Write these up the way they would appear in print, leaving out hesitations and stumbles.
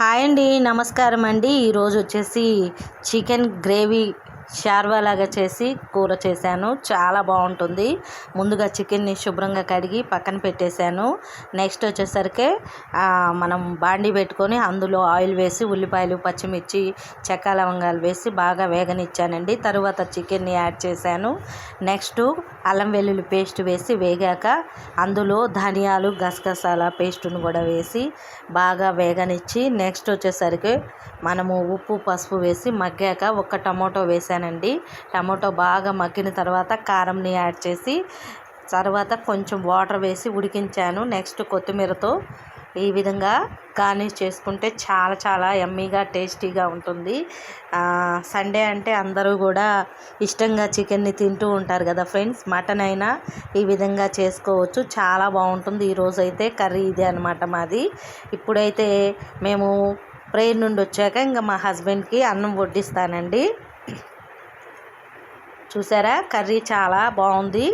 Hi అండి, నమస్కారం అండి. ఈరోజు వచ్చేసి చికెన్ గ్రేవీ షార్వా లాగా చేసి కూర చేశాను. చాలా బాగుంటుంది. ముందుగా చికెన్ని శుభ్రంగా కడిగి పక్కన పెట్టేశాను. నెక్స్ట్ వచ్చేసరికి మనం బాండీ పెట్టుకొని అందులో ఆయిల్ వేసి ఉల్లిపాయలు, పచ్చిమిర్చి, చెక్క లవంగాలు వేసి బాగా వేగనిచ్చానండి. తరువాత చికెన్ని యాడ్ చేశాను. నెక్స్ట్ అల్లం వెల్లుల్లి పేస్ట్ వేసి వేగాక అందులో ధనియాలు, గసగసాల పేస్టును కూడా వేసి బాగా వేగనిచ్చి నెక్స్ట్ వచ్చేసరికి మనము ఉప్పు, పసుపు వేసి మగ్గాక ఒక టమోటో వేసానండి. టమోటో బాగా మగ్గిన తర్వాత కారంని యాడ్ చేసి తర్వాత కొంచెం వాటర్ వేసి ఉడికించాను. నెక్స్ట్ కొత్తిమీరతో ఈ విధంగా గార్నిష్ చేసుకుంటే చాలా చాలా యమ్మీగా టేస్టీగా ఉంటుంది. సండే అంటే అందరూ కూడా ఇష్టంగా చికెన్ని తింటూ ఉంటారు కదా ఫ్రెండ్స్. మటన్ అయినా ఈ విధంగా చేసుకోవచ్చు, చాలా బాగుంటుంది. ఈరోజైతే కర్రీ ఇదే అనమాట మాది. ఇప్పుడైతే మేము ప్రేయర్ నుండి వచ్చాక ఇంకా మా హస్బెండ్కి అన్నం వడ్డిస్తానండి. చూసారా, కర్రీ చాలా బాగుంది.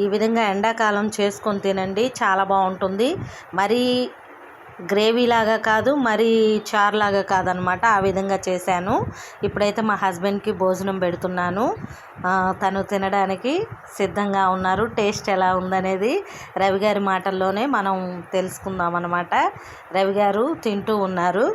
ఈ విధంగా ఎండాకాలం చేసుకొని తినండి, చాలా బాగుంటుంది. మరీ గ్రేవీ లాగా కాదు, మరీ చారులాగా కాదనమాట, ఆ విధంగా చేశాను. ఇప్పుడైతే మా హస్బెండ్కి భోజనం పెడుతున్నాను. తను తినడానికి సిద్ధంగా ఉన్నారు. టేస్ట్ ఎలా ఉందనేది రవి గారి మాటల్లోనే మనం తెలుసుకుందాం అన్నమాట. రవి గారు తింటూ ఉన్నారు.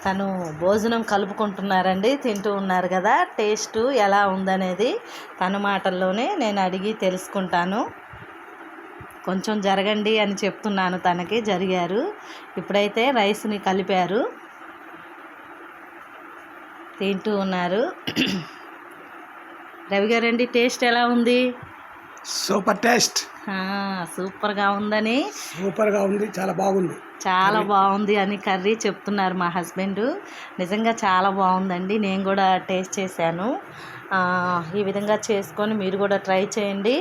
తను భోజనం కలుపుకుంటున్నారండి, తింటూ ఉన్నారు కదా. టేస్ట్ ఎలా ఉందనేది తన మాటల్లోనే నేను అడిగి తెలుసుకుంటాను. కొంచెం జరగండి అని చెప్తున్నాను, తనకి జరిగారు. ఇప్పుడైతే రైస్ని కలిపారు, తింటూ ఉన్నారు. రవి గారండి, టేస్ట్ ఎలా ఉంది? సూపర్ టేస్ట్, సూపర్గా ఉందని, సూపర్గా ఉంది, చాలా బాగుంది, చాలా బాగుంది అని కర్రీ చెప్తున్నారు మా హస్బెండ్. నిజంగా చాలా బాగుందండి. నేను కూడా టేస్ట్ చేశాను. ఈ విధంగా చేసుకొని మీరు కూడా ట్రై చేయండి.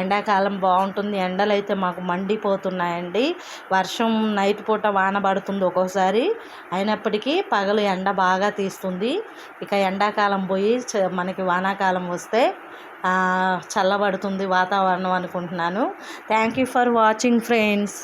ఎండాకాలం బాగుంటుంది. ఎండలు అయితే మాకు మండిపోతున్నాయండి. వర్షం నైట్ పూట వాన పడుతుంది ఒక్కోసారి, అయినప్పటికీ పగలు ఎండ బాగా తీస్తుంది. ఇక ఎండాకాలం పోయి మనకి వానాకాలం వస్తే చల్లబడుతుంది వాతావరణం అనుకుంటున్నాను. Thank you for watching friends.